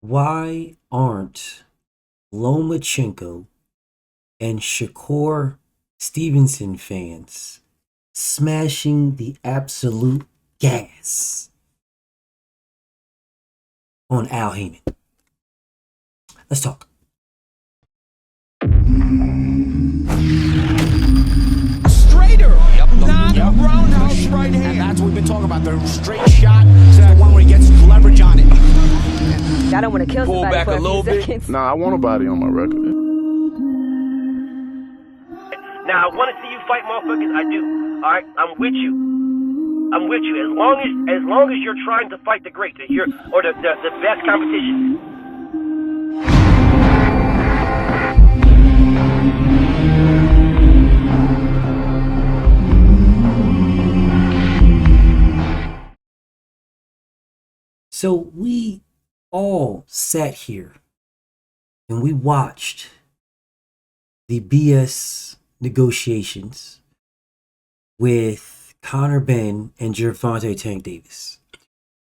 Why aren't Lomachenko and Shakur Stevenson fans smashing the absolute gas on Al Haymon? Let's talk. Straighter, not Yep. roundhouse right And hand. that's what we've been talking about. The straight shot is the one where he gets leverage on it. I don't want to kill Pull somebody back for a a few little bit. seconds. Nah, I want a body on my record. Now I want to see you fight motherfuckers. I do. All right, I'm with you. I'm with you. As long as you're trying to fight the great, the best competition. So we all sat here and we watched the BS negotiations with Conor Benn and Gervonta Tank Davis.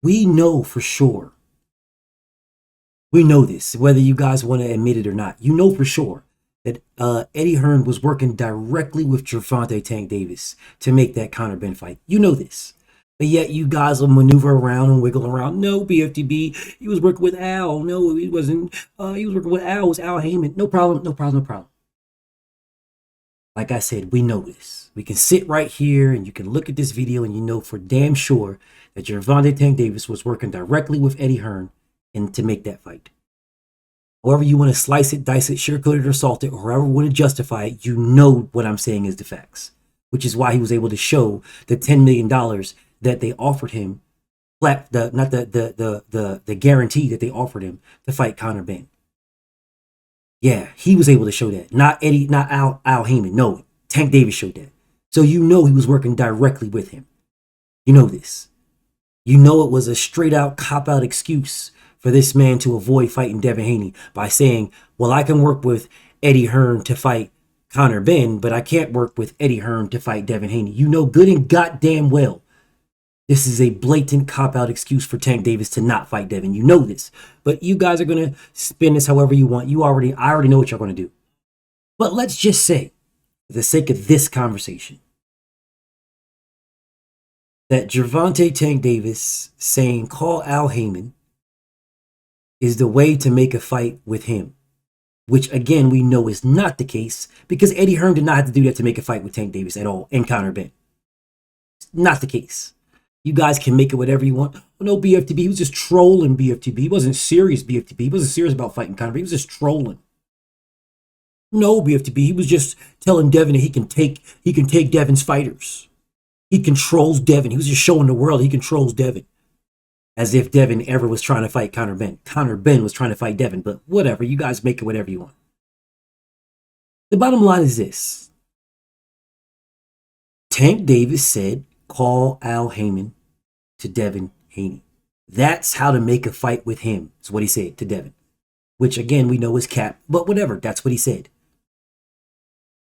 We know for sure. We know this, whether you guys want to admit it or not. You know for sure that Eddie Hearn was working directly with Gervonta Tank Davis to make that Conor Benn fight. You know this. But yet you guys will maneuver around and wiggle around. No, BFTB, he was working with Al. No, he wasn't. He was working with Al. It was Al Haymon. No problem, no problem, no problem. Like I said, we know this. We can sit right here and you can look at this video and you know for damn sure that Gervonta Tank Davis was working directly with Eddie Hearn and to make that fight. However you want to slice it, dice it, sugarcoat it, or salt it, or however you want to justify it, you know what I'm saying is the facts. Which is why he was able to show the $10 million that they offered him, the guarantee that they offered him to fight Conor Benn. Yeah, he was able to show that. Not Eddie, not Al Haymon. No, Tank Davis showed that. So you know he was working directly with him. You know this. You know it was a straight out cop out excuse for this man to avoid fighting Devin Haney by saying, well, I can work with Eddie Hearn to fight Conor Benn, but I can't work with Eddie Hearn to fight Devin Haney. You know good and goddamn well this is a blatant cop-out excuse for Tank Davis to not fight Devin. You know this. But you guys are going to spin this however you want. I already know what you're going to do. But let's just say, for the sake of this conversation, that Gervonta Tank Davis saying call Al Haymon is the way to make a fight with him. Which, again, we know is not the case because Eddie Hearn did not have to do that to make a fight with Tank Davis at all and Conor Benn. Not the case. You guys can make it whatever you want. Oh, no, BFTB, he was just trolling BFTB. He wasn't serious, BFTB. He wasn't serious about fighting Conor. He was just trolling. No, BFTB, he was just telling Devin that he can take Devin's fighters. He controls Devin. He was just showing the world he controls Devin. As if Devin ever was trying to fight Conor Benn. Conor Benn was trying to fight Devin, but whatever. You guys make it whatever you want. The bottom line is this. Tank Davis said, call Al Haymon to Devin Haney. That's how to make a fight with him, is what he said to Devin. Which, again, we know is cap, but whatever. That's what he said.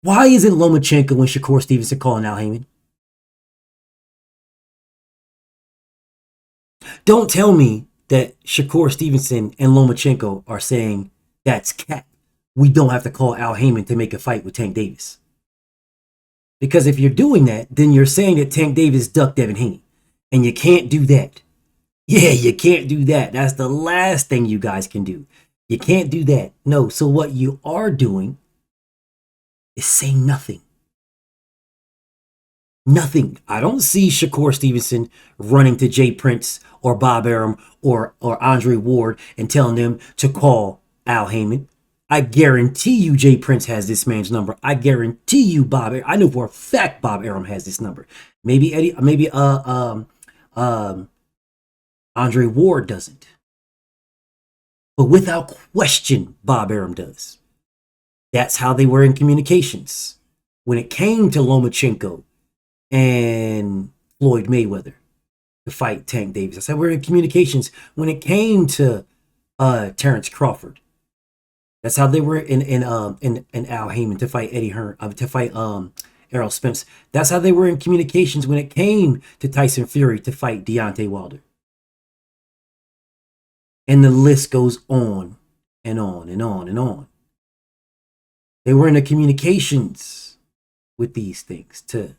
Why isn't Lomachenko and Shakur Stevenson calling Al Haymon? Don't tell me that Shakur Stevenson and Lomachenko are saying that's cap. We don't have to call Al Haymon to make a fight with Tank Davis. Because if you're doing that, then you're saying that Tank Davis ducked Devin Haney. And you can't do that. Yeah, you can't do that. That's the last thing you guys can do. You can't do that. No, so what you are doing is saying nothing. Nothing. I don't see Shakur Stevenson running to Jay Prince or Bob Arum or Andre Ward and telling them to call Al Haymon. I guarantee you Jay Prince has this man's number. I guarantee you Bob Arum. I know for a fact Bob Arum has this number. Maybe Andre Ward doesn't. But without question, Bob Arum does. That's how they were in communications. When it came to Lomachenko and Floyd Mayweather to fight Tank Davis. I said we're in communications when it came to Terrence Crawford. That's how they were in Al Haymon to fight Eddie Hearn, to fight Errol Spence. That's how they were in communications when it came to Tyson Fury to fight Deontay Wilder. And the list goes on and on and on and on. They were in the communications with these things to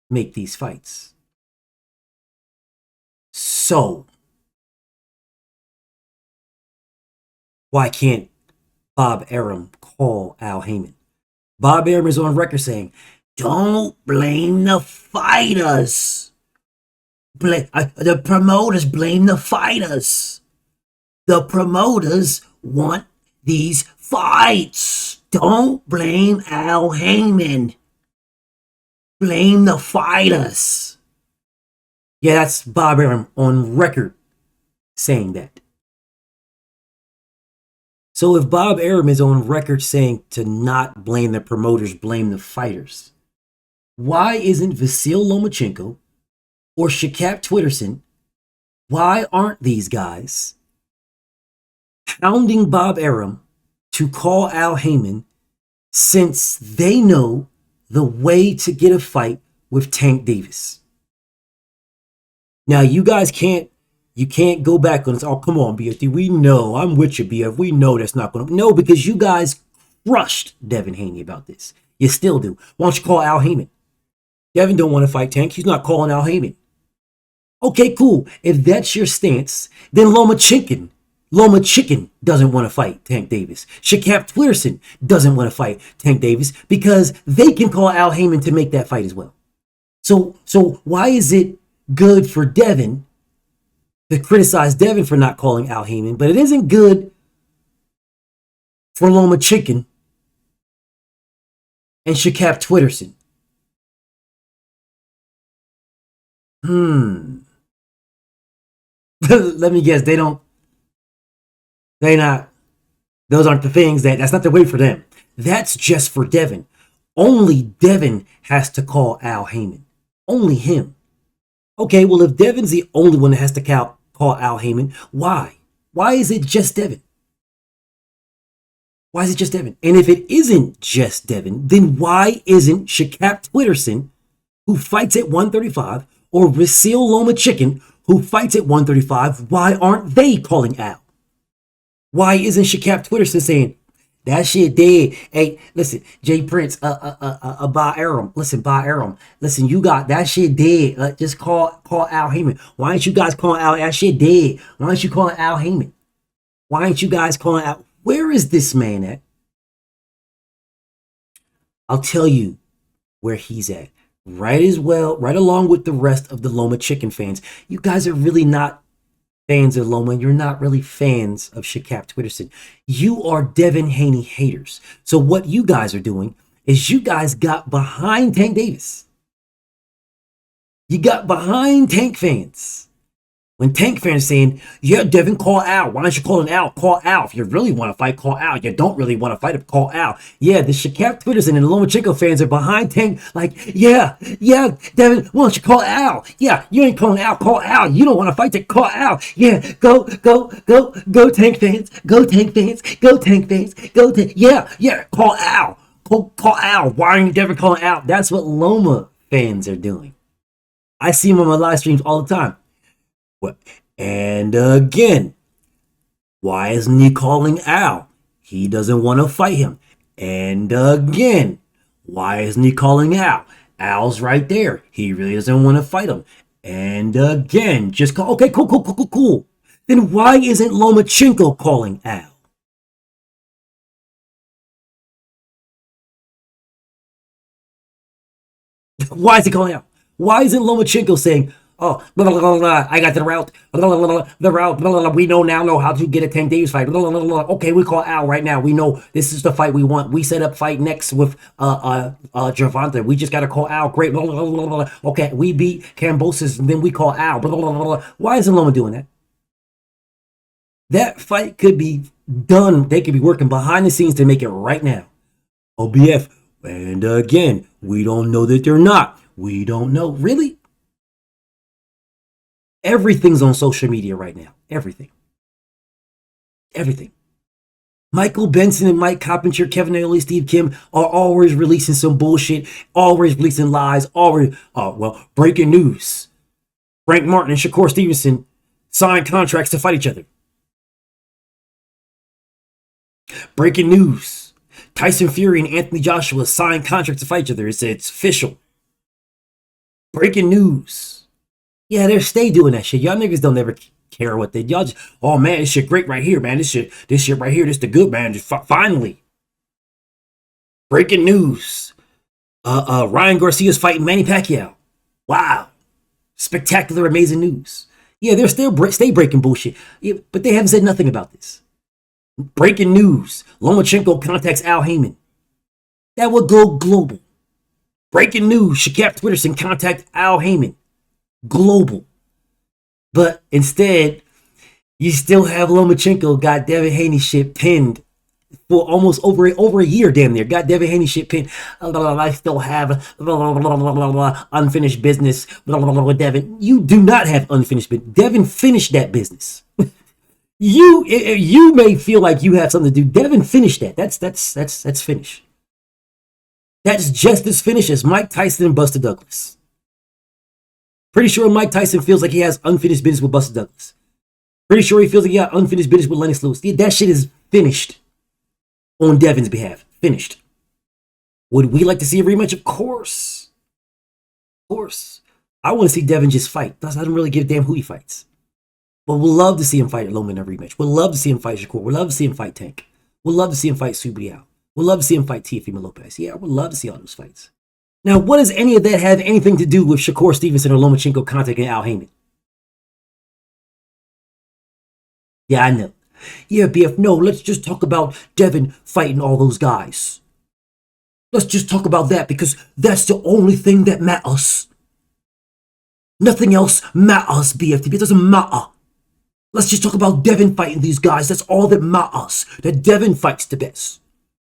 make these fights. So, why can't Bob Arum call Al Haymon? Bob Arum is on record saying, don't blame the fighters. The promoters blame the fighters. The promoters want these fights. Don't blame Al Haymon. Blame the fighters. Yeah, that's Bob Arum on record saying that. So if Bob Arum is on record saying to not blame the promoters, blame the fighters, why isn't Vasyl Lomachenko or Cashapp Twitterson, why aren't these guys hounding Bob Arum to call Al Haymon, since they know the way to get a fight with Tank Davis? Now, you guys can't go back on this. Oh, come on, BFD. We know. I'm with you, BF. We know that's not going to. No, because you guys crushed Devin Haney about this. You still do. Why don't you call Al Haymon? Devin don't want to fight Tank. He's not calling Al Haymon. Okay, cool. If that's your stance, then Loma Chicken doesn't want to fight Tank Davis. Cashapp Twitterson doesn't want to fight Tank Davis because they can call Al Haymon to make that fight as well. So why is it good for Devin to criticize Devin for not calling Al Haymon, but it isn't good for Loma Chicken and Cashapp Twitterson? Let me guess, those aren't the things that's not the way for them. That's just for Devin. Only Devin has to call Al Haymon. Only him. Okay, well, if Devin's the only one that has to call Al Haymon, why? Why is it just Devin? Why is it just Devin? And if it isn't just Devin, then why isn't Cashapp Twitterson, who fights at 135, or Vasyl Lomachenko, who fights at 135, why aren't they calling Al? Why isn't Cashapp Twitterson saying, that shit dead? Hey, listen, Jay Prince, Ba Arum, listen, you got that shit dead. Just call Al Haymon. Why aren't you guys calling Al? That shit dead. Why aren't you calling Al Haymon? Why aren't you guys calling Al? Where is this man at? I'll tell you where he's at. Right along with the rest of the Loma Chicken fans. You guys are really not fans of Loma. You're not really fans of Cashapp Twitterson. You are Devin Haney haters. So what you guys are doing is you guys got behind Tank Davis. You got behind Tank fans. When Tank fans saying, yeah, Devin, call Al. Why don't you call an Al? Call Al. If you really want to fight, call Al. You don't really want to fight, call Al. Yeah, the Cashapp Twitterson and the Lomachenko fans are behind Tank. Like, yeah, Devin, why don't you call Al? Yeah, you ain't calling Al, call Al. You don't want to fight, call Al. Yeah, go Tank fans. Go Tank fans. Go Tank fans. Yeah, call Al. Call Al. Why aren't you Devin calling Al? That's what Loma fans are doing. I see them on my live streams all the time. And again, why isn't he calling Al? He doesn't want to fight him. And again, why isn't he calling Al? Al's right there. He really doesn't want to fight him. And again, just call. Okay, cool. Then why isn't Lomachenko calling Al? Why is he calling Al? Why isn't Lomachenko saying, oh, blah, blah, blah, blah, I got the route. Blah, blah, blah, the route. Blah, blah, blah, we know how to get a Tank Davis fight. Blah, blah, blah, blah. Okay, we call Al right now. We know this is the fight we want. We set up fight next with Gervonta. We just got to call Al. Great. Blah, blah, blah, blah. Okay, we beat Kambosos, and then we call Al. Blah, blah, blah, blah. Why isn't Loma doing that? That fight could be done. They could be working behind the scenes to make it right now. OBF. And again, we don't know that they're not. We don't know. Really? Everything's on social media right now. Everything. Michael Benson and Mike Coppinger, Kevin Nailey, Steve Kim are always releasing some bullshit, always releasing lies, breaking news. Frank Martin and Shakur Stevenson signed contracts to fight each other. Breaking news. Tyson Fury and Anthony Joshua signed contracts to fight each other. It's official. Breaking news. Yeah, they're stay doing that shit. Y'all niggas don't ever care what they y'all just, oh man, this shit great right here, man. This shit right here, this the good man. Just finally. Breaking news. Ryan Garcia's fighting Manny Pacquiao. Wow. Spectacular, amazing news. Yeah, they're still stay breaking bullshit. Yeah, but they haven't said nothing about this. Breaking news. Lomachenko contacts Al Haymon. That would go global. Breaking news. Cashapp Twitterson contact Al Haymon. Global. But instead, you still have Lomachenko got Devin Haney shit pinned for almost over a year, damn near. Got Devin Haney shit pinned. I still have unfinished business with Devin. You do not have unfinished business. Devin finished that business. You may feel like you have something to do. Devin finished that. That's finished. That's just as finished as Mike Tyson and Buster Douglas. Pretty sure Mike Tyson feels like he has unfinished business with Buster Douglas. Pretty sure he feels like he got unfinished business with Lennox Lewis. That shit is finished on Devin's behalf. Finished. Would we like to see a rematch? Of course. Of course. I want to see Devin just fight. Thus, I don't really give a damn who he fights. But we'll love to see him fight at Loma in a rematch. We'll love to see him fight Shakur. We'll love to see him fight Tank. We'll love to see him fight Subriel. We'll love to see him fight Teofimo Lopez. Yeah, we'd love to see all those fights. Now, what does any of that have anything to do with Shakur Stevenson or Lomachenko contacting Al Haymon? Yeah, I know. Yeah, BF, no, let's just talk about Devin fighting all those guys. Let's just talk about that because that's the only thing that matters. Nothing else matters, BFTB. It doesn't matter. Let's just talk about Devin fighting these guys. That's all that matters. That Devin fights the best.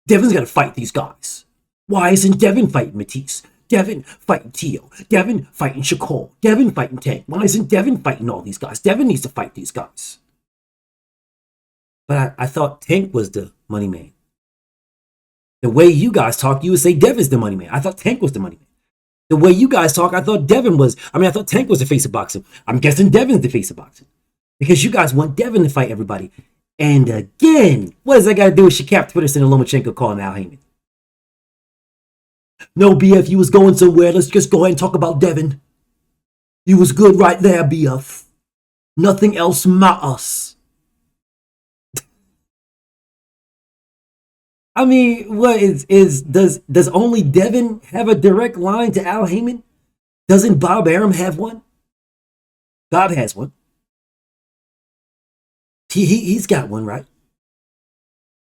Devin's got to fight these guys. Why isn't Devin fighting Matisse? Devin fighting Tio. Devin fighting Shakur. Devin fighting Tank. Why isn't Devin fighting all these guys? Devin needs to fight these guys. But I thought Tank was the money man. The way you guys talk, you would say Devin's the money man. I thought Tank was the money man. The way you guys talk, I thought I thought Tank was the face of boxing. I'm guessing Devin's the face of boxing. Because you guys want Devin to fight everybody. And again, what does that got to do with Cashapp Twitterson and Lomachenko calling Al Haymon? No, BF, you was going somewhere. Let's just go ahead and talk about Devin. You was good right there, BF. Nothing else matters. I mean, what does only Devin have a direct line to Al Haymon? Doesn't Bob Arum have one? Bob has one. He's got one, right?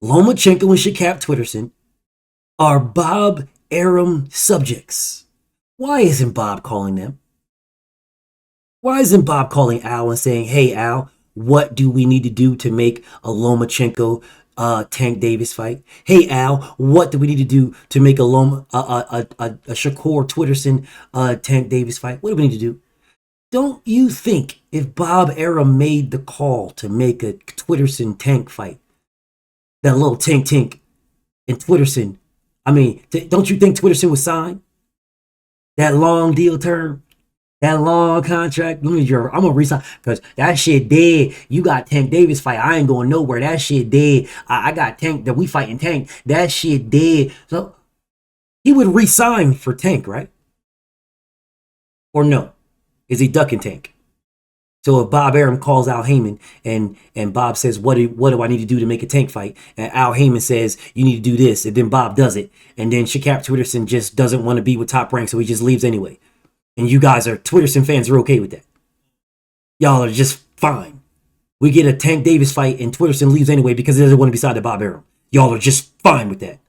Lomachenko and Cashapp Twitterson are Bob Arum subjects. Why isn't Bob calling them? Why isn't Bob calling Al and saying, hey, Al, what do we need to do to make a Lomachenko Tank Davis fight? Hey, Al, what do we need to do to make a Shakur Twitterson Tank Davis fight? What do we need to do? Don't you think if Bob Arum made the call to make a Twitterson Tank fight, that little Tank and Twitterson, don't you think Twitterson would sign that long deal term, that long contract? I'm gonna resign because that shit dead. You got Tank Davis fight. I ain't going nowhere. That shit dead. I got Tank that we fighting Tank. That shit dead. So he would resign for Tank, right? Or no? Is he ducking Tank? So if Bob Arum calls Al Haymon and Bob says, what do I need to do to make a Tank fight? And Al Haymon says, you need to do this. And then Bob does it. And then Cashapp Twitterson just doesn't want to be with Top Rank, so he just leaves anyway. And you guys are Twitterson fans are okay with that. Y'all are just fine. We get a Tank Davis fight and Twitterson leaves anyway because he doesn't want to be side of Bob Arum. Y'all are just fine with that.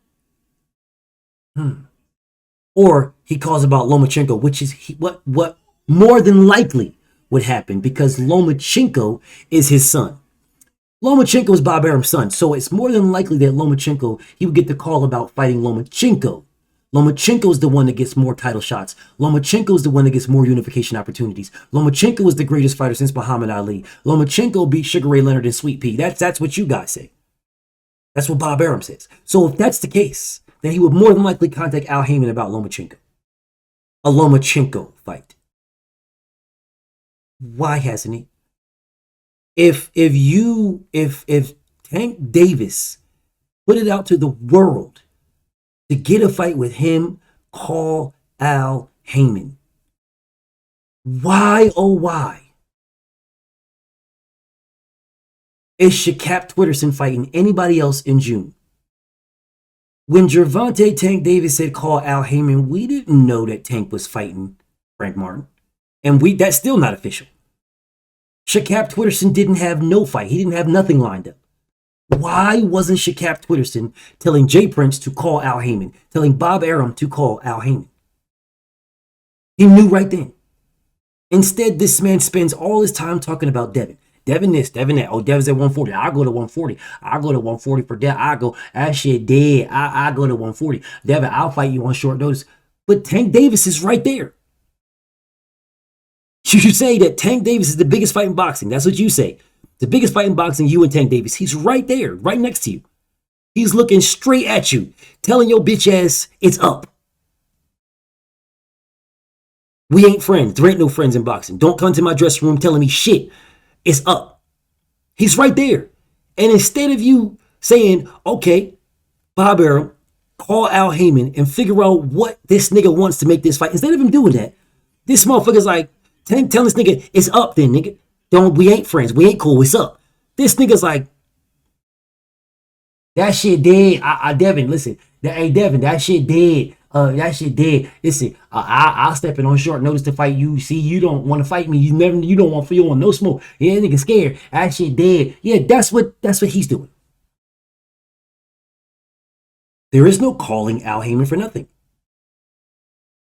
Or he calls about Lomachenko, which is what more than likely would happen because Lomachenko is his son. Lomachenko is Bob Arum's son, so it's more than likely that Lomachenko, he would get the call about fighting Lomachenko. Lomachenko is the one that gets more title shots. Lomachenko is the one that gets more unification opportunities. Lomachenko is the greatest fighter since Muhammad Ali. Lomachenko beat Sugar Ray Leonard and Sweet Pea. That's what you guys say. That's what Bob Arum says. So if that's the case, then he would more than likely contact Al Haymon about Lomachenko. A Lomachenko fight. Why hasn't he? If Tank Davis put it out to the world to get a fight with him, call Al Haymon. Why, oh why, is Cashapp Twitterson fighting anybody else in June? When Gervonta Tank Davis said call Al Haymon, we didn't know that Tank was fighting Frank Martin. And that's still not official. Cashapp Twitterson didn't have no fight. He didn't have nothing lined up. Why wasn't Cashapp Twitterson telling Jay Prince to call Al Haymon, telling Bob Arum to call Al Haymon? He knew right then. Instead, this man spends all his time talking about Devin. Devin this, Devin that. Oh, Devin's at 140. I'll go to 140. I'll go to 140 for that. That shit dead. I go to 140. Devin, I'll fight you on short notice. But Tank Davis is right there. You say that Tank Davis is the biggest fight in boxing. That's what you say. The biggest fight in boxing, you and Tank Davis. He's right there, right next to you. He's looking straight at you, telling your bitch ass it's up. We ain't friends. There ain't no friends in boxing. Don't come to my dressing room telling me shit. It's up. He's right there. And instead of you saying, okay, Bob Arum, call Al Haymon and figure out what this nigga wants to make this fight. Instead of him doing that, this motherfucker's like, Tank telling this nigga, it's up then, nigga. We ain't friends. We ain't cool. It's up. This nigga's like, that shit dead. Devin, listen. Hey, Devin, that shit dead. That shit dead. Listen, I'll step in on short notice to fight you. See, you don't want to fight me. You don't want no smoke. Yeah, nigga scared. That shit dead. Yeah, that's what he's doing. There is no calling Al Haymon for nothing.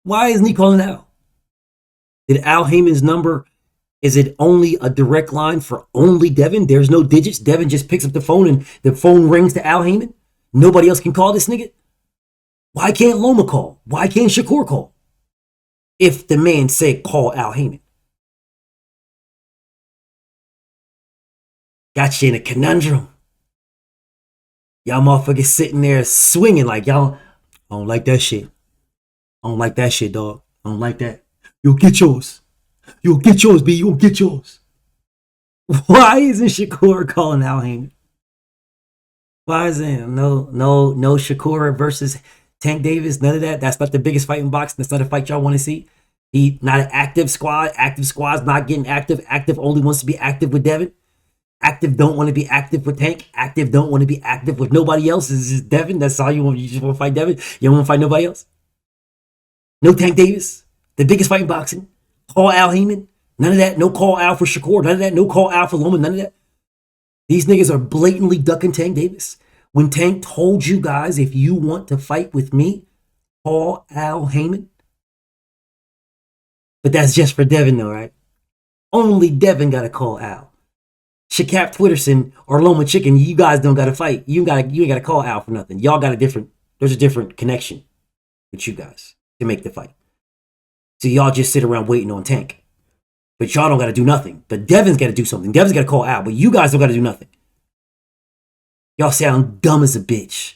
Why isn't he calling Al? Did Al Haymon's number, is it only a direct line for only Devin? There's no digits. Devin just picks up the phone and the phone rings to Al Haymon. Nobody else can call this nigga. Why can't Loma call? Why can't Shakur call? If the man said call Al Haymon. Got you in a conundrum. Y'all motherfuckers sitting there swinging like y'all. I don't like that shit. I don't like that shit, dog. I don't like that. You'll get yours. You'll get yours, B. You'll get yours. Why isn't Shakur calling Al Haymon? Why isn't no Shakur versus Tank Davis? None of that. That's not the biggest fight in boxing. That's not a fight y'all want to see. He not an active squad. Active squad's not getting active. Active only wants to be active with Devin. Active don't want to be active with Tank. Active don't want to be active with nobody else. This is Devin. That's all you want. You just want to fight Devin. You don't want to fight nobody else. No Tank Davis. The biggest fight in boxing. Call Al Haymon. None of that. No call Al for Shakur. None of that. No call Al for Loma. None of that. These niggas are blatantly ducking Tank Davis. When Tank told you guys, if you want to fight with me, call Al Haymon. But that's just for Devin though, right? Only Devin got to call Al. Cashapp Twitterson or Loma Chicken, you guys don't got to fight. You ain't got to call Al for nothing. Y'all got there's a different connection with you guys to make the fight. So y'all just sit around waiting on Tank. But y'all don't got to do nothing. But Devin's got to do something. Devin's got to call Al, but you guys don't got to do nothing. Y'all sound dumb as a bitch.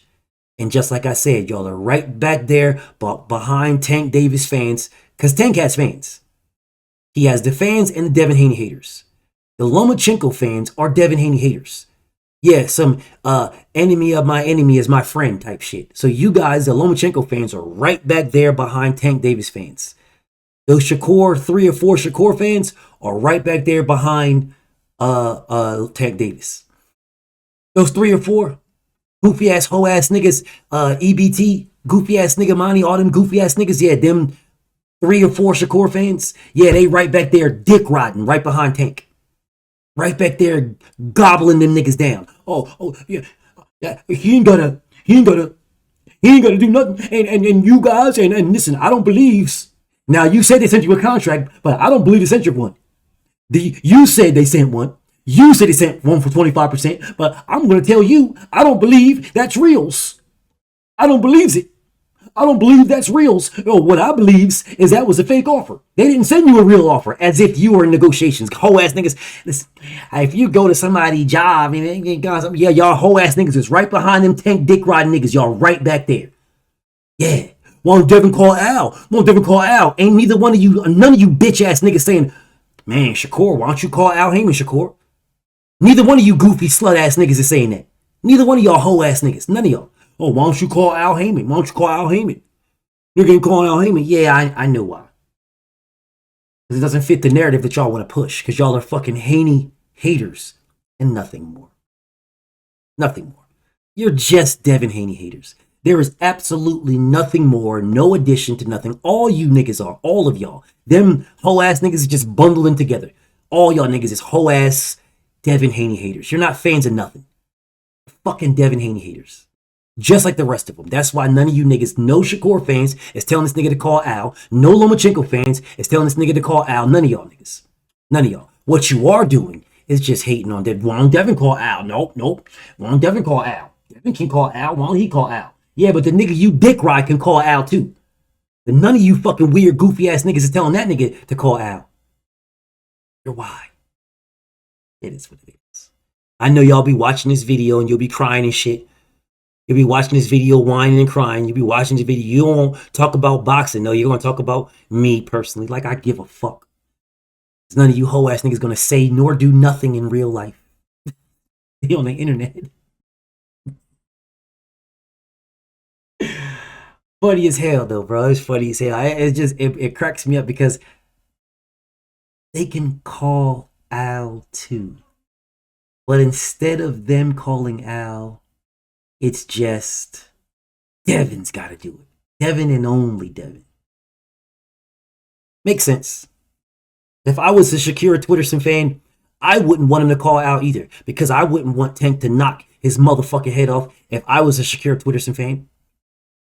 And just like I said, y'all are right back there behind Tank Davis fans, because Tank has fans. He has the fans and the Devin Haney haters. The Lomachenko fans are Devin Haney haters. Yeah, some enemy of my enemy is my friend type shit. So you guys, the Lomachenko fans, are right back there behind Tank Davis fans. Those Shakur, 3 or 4 Shakur fans are right back there behind Tank Davis. Those 3 or 4 goofy ass, hoe ass niggas, EBT, goofy ass nigga Monty, all them goofy ass niggas, yeah, them 3 or 4 Shakur fans, yeah, they right back there dick riding right behind Tank. Right back there gobbling them niggas down. Oh, yeah, he ain't gonna do nothing. And you guys, and listen, I don't believe. Now you said they sent you a contract, but I don't believe they sent you one. You said they sent one. You said they sent one for 25%, but I'm going to tell you, I don't believe that's reals. I don't believe it. I don't believe that's reals. No, what I believe is that was a fake offer. They didn't send you a real offer as if you were in negotiations. Whole ass niggas. Listen, if you go to somebody's job, and yeah, y'all whole ass niggas is right behind them Tank dick riding niggas. Y'all right back there. Yeah. Won't Devin call Al? Won't Devin call Al? Ain't neither one of you, none of you bitch ass niggas saying, man, Shakur, why don't you call Al Haymon, Shakur? Neither one of you goofy slut ass niggas is saying that. Neither one of y'all hoe ass niggas. None of y'all. Oh, why don't you call Al Haymon? Why don't you call Al Haymon? You're gonna call Al Haymon. Yeah, I know why. Because it doesn't fit the narrative that y'all want to push. Because y'all are fucking Haney haters and nothing more. Nothing more. You're just Devin Haney haters. There is absolutely nothing more, no addition to nothing. All you niggas are, all of y'all. Them hoe ass niggas is just bundling together. All y'all niggas is hoe ass Devin Haney haters. You're not fans of nothing. Fucking Devin Haney haters. Just like the rest of them. That's why none of you niggas, no Shakur fans, is telling this nigga to call Al. No Lomachenko fans is telling this nigga to call Al. None of y'all niggas. None of y'all. What you are doing is just hating on Devin. Why don't Devin call Al? Nope. Why don't Devin call Al? Devin can call Al. Why don't he call Al? Yeah, but the nigga you dick ride can call Al too. But none of you fucking weird, goofy ass niggas is telling that nigga to call Al. You're why. It is what it is. I know y'all be watching this video and you'll be crying and shit. You'll be watching this video whining and crying. You'll be watching this video. You don't talk about boxing. No, you're going to talk about me personally. Like I give a fuck. None of you hoe ass niggas going to say nor do nothing in real life. They on the internet. Funny as hell though, bro. It's funny as hell. It's just, it cracks me up because they can call Al too. But instead of them calling Al, it's just Devin's got to do it. Devin and only Devin. Makes sense. If I was a Shakira Twitterson fan, I wouldn't want him to call Al either. Because I wouldn't want Tank to knock his motherfucking head off if I was a Shakira Twitterson fan.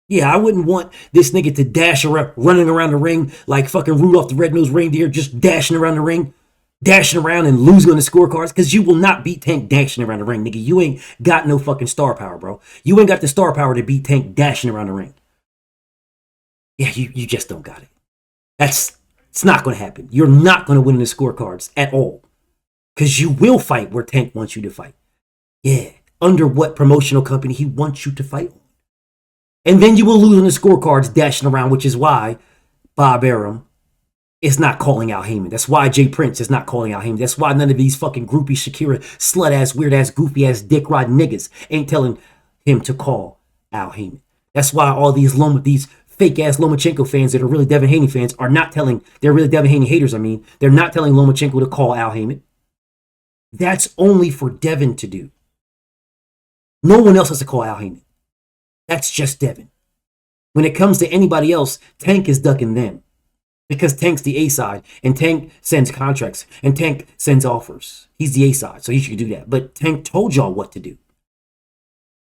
Yeah, I wouldn't want this nigga to dash around, running around the ring like fucking Rudolph the Red-Nosed Reindeer, just dashing around the ring, dashing around and losing on the scorecards, because you will not beat Tank dashing around the ring, nigga. You ain't got no fucking star power, bro. You ain't got the star power to beat Tank dashing around the ring. Yeah, you just don't got it. It's not going to happen. You're not going to win the scorecards at all, because you will fight where Tank wants you to fight. Yeah, under what promotional company he wants you to fight on. And then you will lose on the scorecards dashing around, which is why Bob Arum is not calling out Haymon. That's why Jay Prince is not calling out Haymon. That's why none of these fucking groupie Shakira, slut-ass, weird-ass, goofy-ass, dick-rod niggas ain't telling him to call Al Haymon. That's why all these fake-ass Lomachenko fans that are really Devin Haney fans are not telling, they're really Devin Haney haters, they're not telling Lomachenko to call Al Haymon. That's only for Devin to do. No one else has to call Al Haymon. That's just Devin. When it comes to anybody else, Tank is ducking them. Because Tank's the A side, and Tank sends contracts, and Tank sends offers. He's the A side, so he should do that. But Tank told y'all what to do.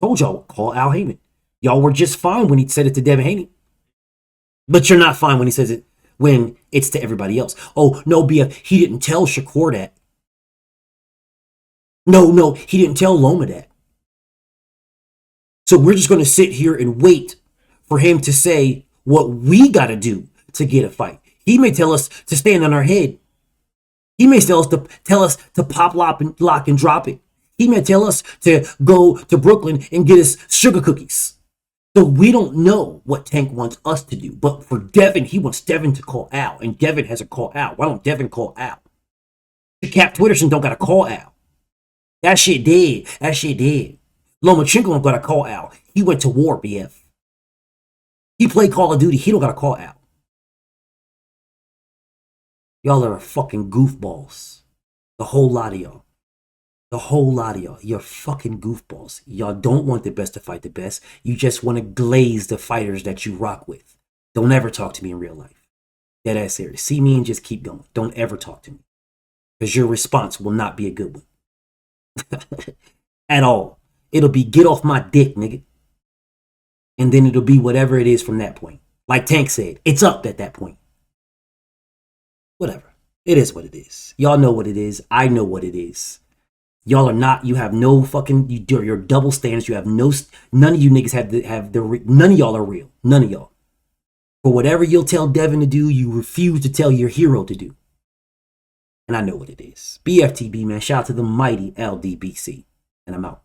Told y'all, call Al Haymon. Y'all were just fine when he said it to Devin Haney. But you're not fine when he says it when it's to everybody else. Oh, no, BF, he didn't tell Shakur that. No, he didn't tell Loma that. So we're just going to sit here and wait for him to say what we got to do to get a fight. He may tell us to stand on our head. He may tell us to pop, lock, and drop it. He may tell us to go to Brooklyn and get us sugar cookies. So we don't know what Tank wants us to do. But for Devin, he wants Devin to call Al. And Devin has a call Al. Why don't Devin call Al? Cashapp Twitterson don't got to call Al. That shit dead. Lomachenko don't got to call Al. He went to war, BF. He played Call of Duty. He don't got to call Al. Y'all are fucking goofballs. The whole lot of y'all. You're fucking goofballs. Y'all don't want the best to fight the best. You just want to glaze the fighters that you rock with. Don't ever talk to me in real life. Dead ass serious. See me and just keep going. Don't ever talk to me. Because your response will not be a good one. At all. It'll be get off my dick, nigga. And then it'll be whatever it is from that point. Like Tank said, it's up at that point. Whatever. It is what it is. Y'all know what it is. I know what it is. Y'all are not, you have no fucking, you're double standards. You have no, none of you niggas none of y'all are real. None of y'all. For whatever you'll tell Devin to do, you refuse to tell your hero to do. And I know what it is. BFTB, man. Shout out to the mighty LDBC. And I'm out.